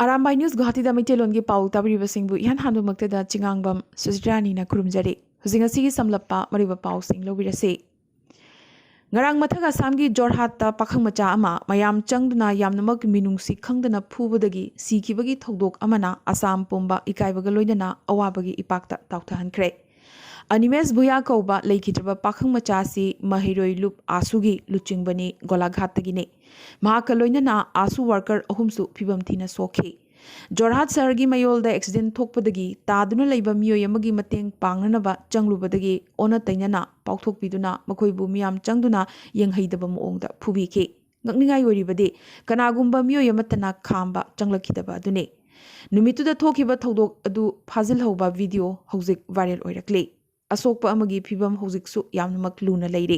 Arambai News Guwahati da Maitelon gi pau tabri singbu ihan handu makte da chingangbam Sujitrani na kurumjari hujing asigi samlappa mariba pau sing lobirase ngarang mathaga samgi Jorhat ta pakhang macha ama mayam changduna yamnamak minungsi khangdana phubadagi sikibagi thodok amana Assam pumba ikaibaga loinana awabagi ipakta tauthahankre Animes Buya Kauba Laikitraba Pakhang Machasi Mahiroi Lup Asugi Luchingbani Golaghatagine Mahakaloinana Asu worker Ahumsu Pibam Tina Soke Jorhat Sargi Mayol the accident Tokpadagi Taduna Laiba Mio Yamagi Mateng Panganaba Changlubadagi Ona Tainana Pautok Piduna Makoi Bumiam Changduna Yang Haidabam Ongda Pubike Ngakningai Waribade Kanagumba Mio Yamatana Kamba Changlakidaba Dune Numituda Tokiba Todok Adu Puzzle Hoba video Hosik viral Oirakle Asokpa amagi phibam hojiksu yamnamak luna leire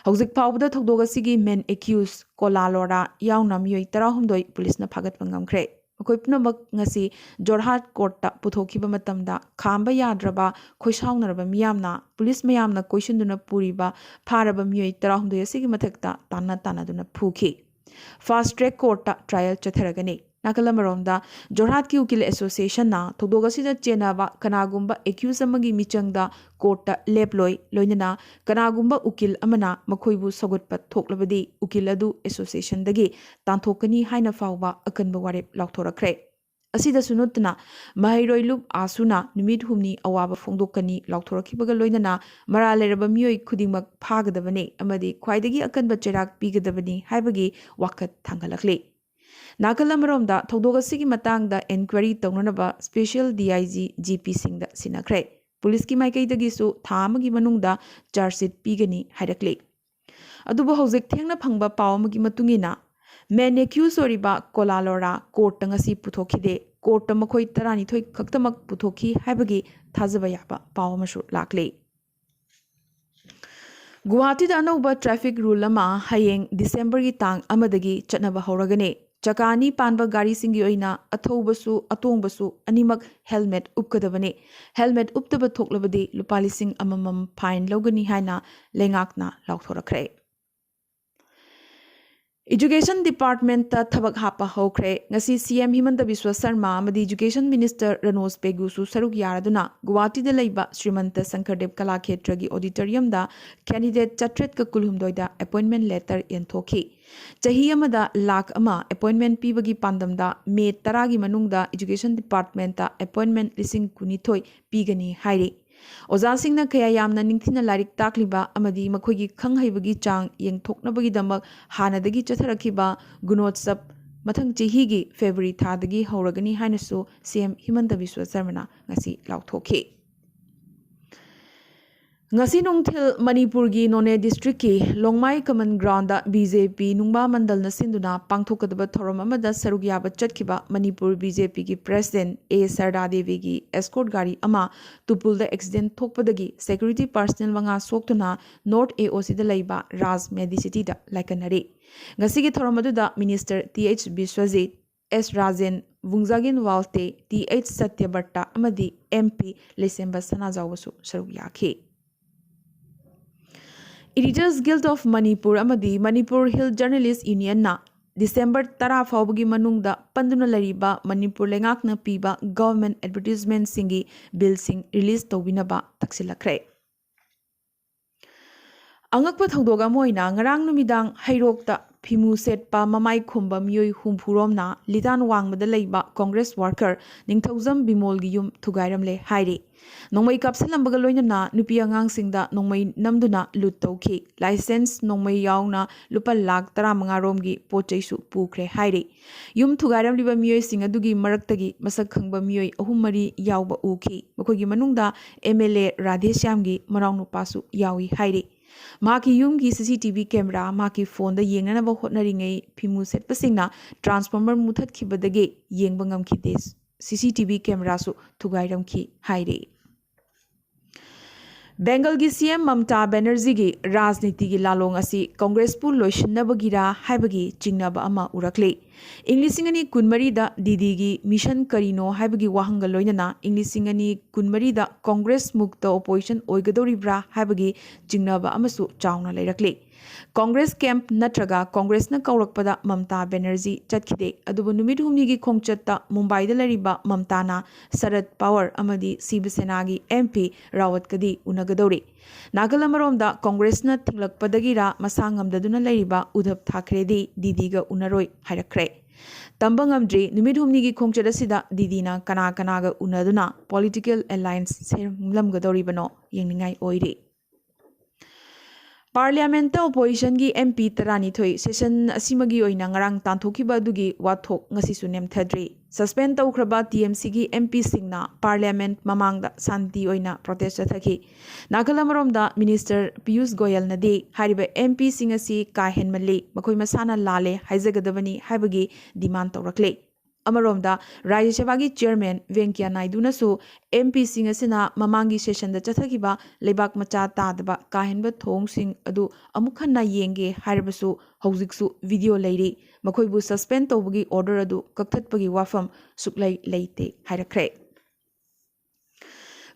hojik phawbada thogdoga sigi men accused kolalora yauna mioi 16 police na phagatpa ngamkhre akoi punamak ngasi Jorhat court ta puthokiba matamda khamba yadraba khoisaunaraba miyamna police mayamna koisunduna puriba pharaba mioi 16 sigi mathakta tanaduna phuki fast track court ta trial chatharagani Nakalamaromda Jorhat ki Ukil Association na Togdogasida Chenaba Kanagumba accused amagi michangda court leploi loinana Kanagumba Ukil amana Makoibu Sogotpat Toklabadi Ukiladu Association dagi Tantokani Haina Fauba Akanba Warep Lautorakre Asida Sunutna Mahiroi Lup Asuna Numit Humni Awaba Fongdokani Lautorakibaga loinana Maraleraba Mioi Kudimak Pagadabane Amadi Kwaidagi Akanba Cherak Pigadabani Haibagi Wakat Tangalakle Nakalamaromda Togdogasigi Matangda Enquiry Tonganaba Special DIG GP Singda Sinakre Police ki Maikai Dagisu Tamagi Manungda charge sheet pigani Haidakle Aduba Hosik Tengna Pangba Pawmagi Matungina Men accused Oriba Kolalora Court Tangasi Puthokide Court Tamakoi Tarani Thoi Kaktamak Puthoki Habagi Tazabayaba Pawmashu Lakle Guwahati da Anauba traffic rule ama Hayeng December gi tang amadagi chatnaba horagane Chakani Panba Gari Singi Oina, Atobasu, Atongbasu, Animak helmet Upkadabane, helmet Uptaba Toklabadi, Lupalising Amamam Pine Logani Haina, Lengakna, Lauthorakre. Education Department ta Thabak Hapa Hokre, Nasi CM Himanta Biswa Sarma, Madi Education Minister Ranos Pegusu Saruk Yaraduna, Guwahati de Laiba, Srimanta Sankardev Kalakhetragi Auditorium da, Candidate Chatret Kakulhum Doida, Appointment Letter Yentoki. Chahi amada lakh ama appointment pibagi pandamda May 10 manungda Education Department ta appointment lising kunithoi pigani hairi Ozasingna kaya yamna ningthina larik takliba amadi makhoigi khanghaibagi chang yengthoknabagi damak hanadagi chatharakiba gunotsap mathang chihigi February thadagi hauragani hainasu CM Himanta Biswa Sarmana ngasi lauthokhi Ngasi nungthil Manipur gi None district ki Longmai common ground da BJP nungba mandal na sinduna pangthokadaba thoram amada sarugyaba chatkiba Manipur BJP ki president A Sarda Devi gi escort gari ama tupul da accident thokpadagi security personnel wanga soktuna North AOC da laiba Raj Medicity da laikanari ngasi gi thoram da minister TH Biswajit S Rajen Vungzagin Walte TH Satyabarta amadi MP Lesemba Sanajawasu sarugyakhi Editors Guild of Manipur Amadi Manipur Hill Journalist Union na December 10 faubagi manungda panduna lariba Manipur lengakna piba government advertisement singi bill sing release tawinaba taksilakre Angakpa thongdoga moina ngarang numidang hairokta phimu setpa mamai khumba mioi humphuromna lidan wangmada leiba Congress worker ningthaujam bimol gi yum thugairamle hairi Nongmai kapsalambaga loinana nupi angangsingda nongmai namduna lut tawki license nongmai yauna lupa lakh 15 romgi pochaisu pukre hairi yum thugairam liba mioi singa dugi maraktagi masak khangba mioi ahum mari yawba uki makogi manungda MLA Radheshyamgi marang nupasu yawi hairi Maki yumgi CCTV camera maki phone da yengnana ba hotnaringai phimu setpasingna transformer muthat khibadage yengba ngamkhide CCTV camera su thugairam ki haire Bengal gi CM Mamta Banerjee gi Rajniti gi lalong asi Congress pu loishinnabagira haibagi chingnaba ama urakle Inglisingani kunmari da Didi gi mission karino haibagi wahanga loinana Inglisingani kunmari da Congress mukta opposition oigadoribra haibagi chingnaba amasu chauna leirakle Congress camp नत्रगा कांग्रेस न कौरकपदा ममता बनर्जी चटखिदे अदुबु नुमित हुमनीगी खोंगचत्ता मुंबईदा लरिबा ममताना शरद पवार अमदी शिवसेनागी एमपी रावत कदी उनगदौरे नागल अमरोमदा कांग्रेस न थिंगलकपदगिरा मसांगमददुना लरिबा उद्धव ठाकरेदी दीदीगा उनरोय हायरखरे तंबंगमद्री नुमित हुमनीगी खोंगचत असिदा दीदीना कना कनागा उनदुना पॉलिटिकल अलायंस सेमलमगदौरिबनो येंनिंगाई ओइरे पार्लियामेंट ओपोजिशन की एमपी तरानीथोई सेशन असिमगी ओइना ngarang तांथोखिबा दुगी वाथोक ngasisu nemthadri सस्पेंड तौख्रबा टीएमसी की एमपी सिंगना पार्लियामेंट ममांगदा शांति ओइना प्रोटेस्ट थकी नागल अमरोमदा मिनिस्टर पीयूष गोयल नदी हारिबा एमपी सिंग असि का हेनमली मखोई मसाना लाले हाइजगदबनी हाइबगी डिमांड तौरकले अमरोमदा राज्य सभा की चेयरमैन वेंकैया नायडूनसु एमपी सिंग असिना ममांगी सेशन द चथखिबा लेबाक मचा तादबा काहेनबा थोंगसिंग अदु अमुक हन्ना येंगे हाइरबसु हौजिकसु वीडियो लेरी मखोइबु सस्पेंड तौबगी ऑर्डर अदु कक्थतपगी वाफम सुक्लै लेते हाइरखरे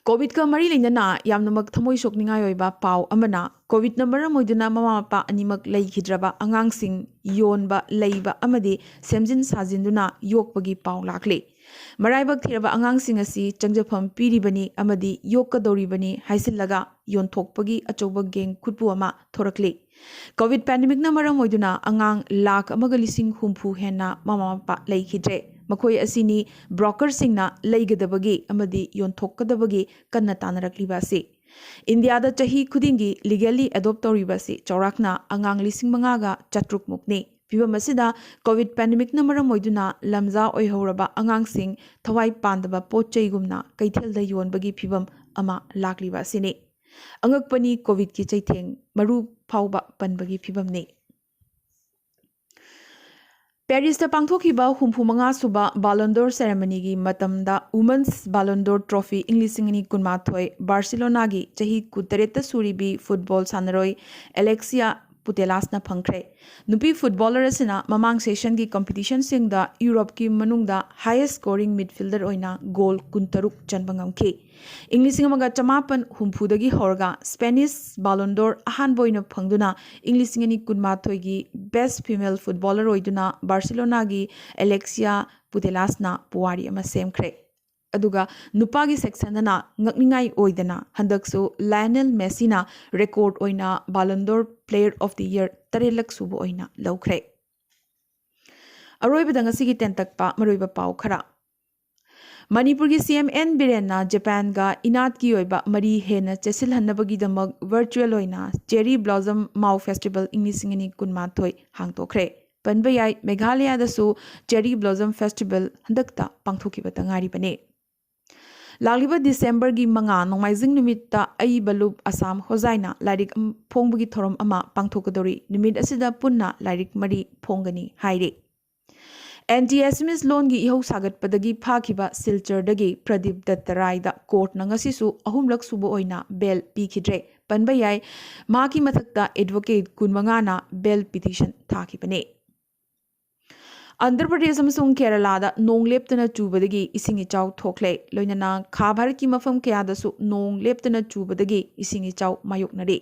कोविड का मरी लेना यामनमक थमोई सोकनिंगाय ओइबा पाव अमना कोविड नंबर मोइदुना ममा मपा अनिमक लेखिद्रबा अंगांगसिंग योनबा लेइबा अमदि सेमजिन साजिन्दुना योकपगी पाव लाखले मराइबक थिरबा अंगांगसिंग असि चंगजफम पीरिबनी अमदि योककदौरिबनी हाइसिल्लगा योनथोकपगी अचौबा गेंग खुटपु अमा थोरकले कोविड पैंडेमिक न मरम मोइदुना अंगांग लाख अमगा लिसिंग हुम्फु हेन्ना ममा मपा लेखिद्रे मखोई असिनी ब्रोकर सिंगना लेगदबगी अमदि योनथोकदबगी कन्ना तानरकलिबासी इंडिया दा चही खुदिंगी लीगली एडॉप्ट तौरिबासी चौराकना अंगांग लिसिंग मंगागा चट्रुक मुकनी फिबम असिदा कोविड पैंडेमिक न मरम मोइदुना लमजा ओइहौरबा अंगांग सिंग थवाई पांदबा पोचैगुमना कैथेलदा योनबगी फिबम अमा लाकलिबासीनी अंगकपनी कोविड की चैथेंग मरु फाउबा पनबगी फिबमनी पेरिस पांथोखिबा हुम्फुमंगा सुबा बालोंडोर सेरेमनी की मतमदा वुमेन्स बालोंडोर ट्रॉफी इंग्लिसिंगनी कुनमाथोय बार्सिलोना की चही कुतरेत सूरीबी फुटबॉल सानरोय एलेक्सिया पुटेलासना फंखरे नुपी फुटबॉलर असिना ममांग सेशन की कंपटीशन सिंगदा यूरोप की मनुंगदा हाईएस्ट स्कोरिंग मिडफील्डर ओइना गोल कुंतरुक चनबंगमखी इंग्लिसिंग अमगा चमापन हुम्फुदगी हौरगा स्पेनिश बालोंडोर अहानबोइना फंगदुना इंग्लिसिंगनी कुनमाथोयगी बेस्ट फीमेल फुटबॉलर ओइदुना बार्सिलोना की एलेक्सिया पुटेलासना पुवारी अमा सेमखरे अदुगा नुपागी सेक्शनना ngakningai oidana handaksu Lionel Messi na record oina Ballon d'Or player of the year tarelak subu oina lawkhre aroiba dangasi gi tentakpa maroiba pau khara Manipur ki CM N Biren na Japan ga inat ki oiba mari hena chesil hannabagi damag virtual oina cherry blossom mau festival inglisingani kunmathoi hangtokre panbayai Meghalaya da su cherry blossom festival handakta pangthokiba tangari bane लालिबा दिसंबर की मंगा नोंमाइजिंग निमित्ता आई बलुब Assam होजाइना lyric फोंबगी theorem अमा पांथोकदोरी निमित असिदा पुन्ना lyric मरी फोंगनी हाइरे NTSMS loan की इहौ सागतपदगी फाखिबा सिलचरदगी प्रदीप दत्तरायदा कोर्ट नंगसिसु अहुमलक सुबो ओइना बेल पीखिद्रे पनबयाय माकी मथक्ता एडवोकेट कुनमंगाना बेल पिटिशन थाखिबने आंध्र प्रदेश अमसुंग केरलादा नोंग लेप्तना चुबदगी इसिंग इचाव थोखले लोइनना खा भारत की मफम कयादसु नोंग लेप्तना चुबदगी इसिंग इचाव मायोकनरे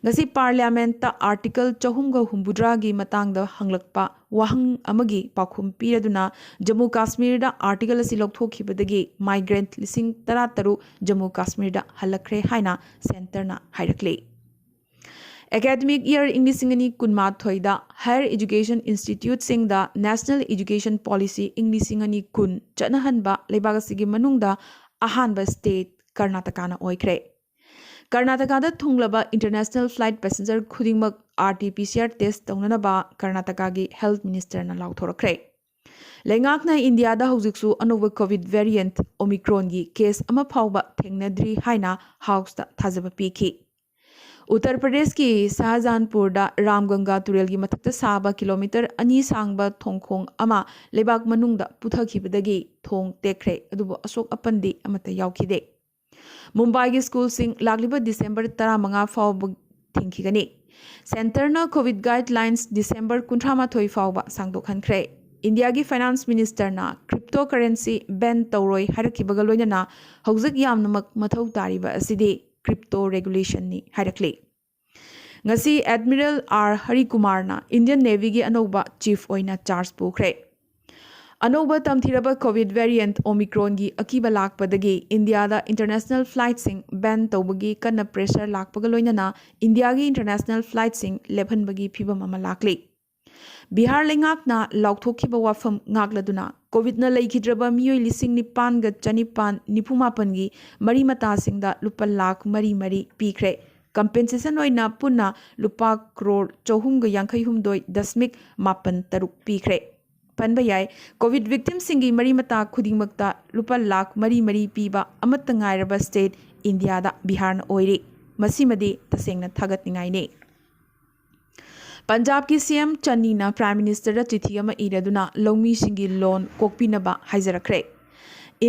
ngasi parliament ta article 4humbudrah gi matang da hanglakpa wahang amagi pakhum piraduna Jammu Kashmir da article asi lokthokibadagi migrant lising 13 Jammu Kashmir da halakre haina center na hairakle Academic year Englishingani kunma thoida Higher Education Institute singda National Education Policy Englishingani kun chanahanba lebagasigi manungda ahanba state Karnataka na oikre Karnataka da thunglaba international flight passenger khudingmak RT-PCR test taunanaba Karnataka gi health minister na lauthorakre Lengakna India da hojiksu anova covid variant Omicron gi case ama phawba thengnadri haina house da thajaba piki Uttar Pradesh की शाहजहानपुर रामगंगा तुरेल की मथक्ता साबा kilometre अनी सांगबा थोंखोंग अमा लेबाक मनुंगदा पुथखिबदगी थोंग तेखरे अदुबो अशोक अपंदी अमता यावखिदे मुंबई की school सिंग लागलिबा दिसंबर 15 फाव थिंखिगनी सेंटरना कोविड गाइडलाइंस दिसंबर 19 फावबा सांगदोखनख्रे इंडिया की फाइनेंस मिनिस्टर ना क्रिप्टो करेंसी बैन तौरोय हारखिबगा लोइनना हौजिक यामनमक मथौ तारिबा असिदि क्रिप्टो रेगुलेशन नि हाइरक्ले ngasi Admiral R Harikumar na Indian Navy gi anoba chief oina charge pukre anoba tamthiraba covid variant Omicron gi akiba lakpadagi India da international flight sing ban tawbagi kana pressure lakpaga loinana India gi international flight sing lephanbagi phibam ama lakli Bihar lengak na lauthokhiba wafam ngakladuna covid na leikidraba miyoi lising nipan ga chanipan nipumapan gi mari mata singda lupa lakh mari pikre compensation oina punna lupa crore chohum ga yankhai humdoi dasmik mapan taruk pikre panba yai covid victim singi mari mata khudingmakta lupa lakh mari piba amatta ngairaba state India da Bihar na oiri masimadi tasengna thagat ningai ne Punjab ki CM Channi na Prime Minister da chithi ama iraduna longmi singi loan kokpinaba haijarakre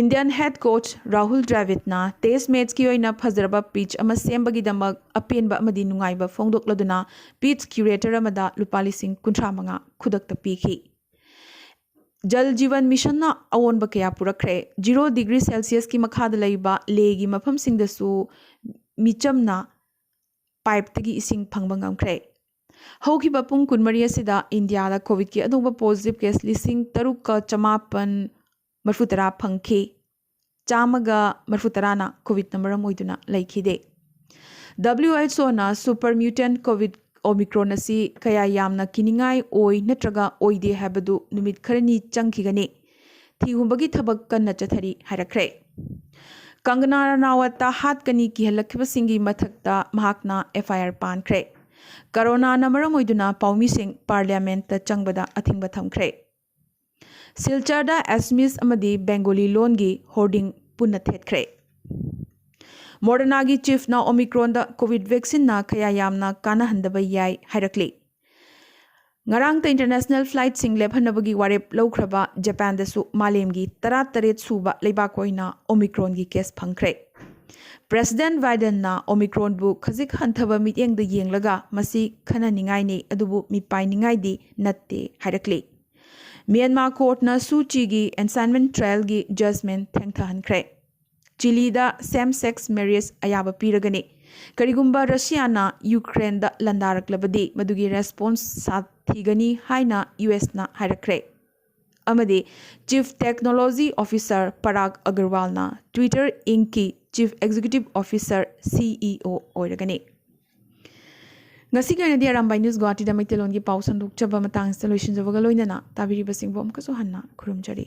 Indian head coach Rahul Dravid na test match ki oina phazaraba pitch ama sembagi damak apenba amadi nungaiba phongdokladuna pitch curator amada lupali sing kunthra manga khudakta pikhi Jal Jeevan Mission na awonba kaya purakre 0 degree Celsius ki makhada laiba legi mafam singdasu michamna pipe tagi ising phangba ngamkre Haukiba pung kunmari asida India da COVID ki anuba positive case lising taruka chamapan marfutara phangki chamaga marfutara na COVID number moiduna laikhide WHO na super mutant COVID Omicron asi kaya yamna kiningai oi natraga oide habadu numit kharani changkhigani thigumbagi thabak kanna chathari harakre Kangana Ranaut ta hatkani ki halakhiba singi mathakta mahakna FIR pankre Corona namara moiduna paumi sing parliament ta changbada athingba thamkre Silchar da Assamese amadi Bengali loan gi hoarding punna thethkre Moderna gi chief na Omicron da COVID vaccine na khaya yamna kana handaba yai hairakli Ngarang ta international flight sing lephanabagi warep lawkhraba Japan da su malem gi 38 suba leibakoina Omicron gi case phangkre President Biden na Omicron bu khazik hanthaba mityeng da yenglaga masi khana ningai ne adubu mi pai ningai di natte hairakli Myanmar court na Suchi gi assignment trial gi judgment thengtha hankre Chile da same sex marriage ayaba piragani karigumba Russia na Ukraine da landaraklabadi madugi response sathigani haina US na hairakre amadi Chief Technology Officer Parag Agarwal na Twitter Inc ki Chief Executive Officer CEO oiragani ngasi gi nadi Arambai News Guwahati da Maitelon gi pau sanduk chaba matang installation jabaga loinana tabiri basing bom kaso hanna khurumjari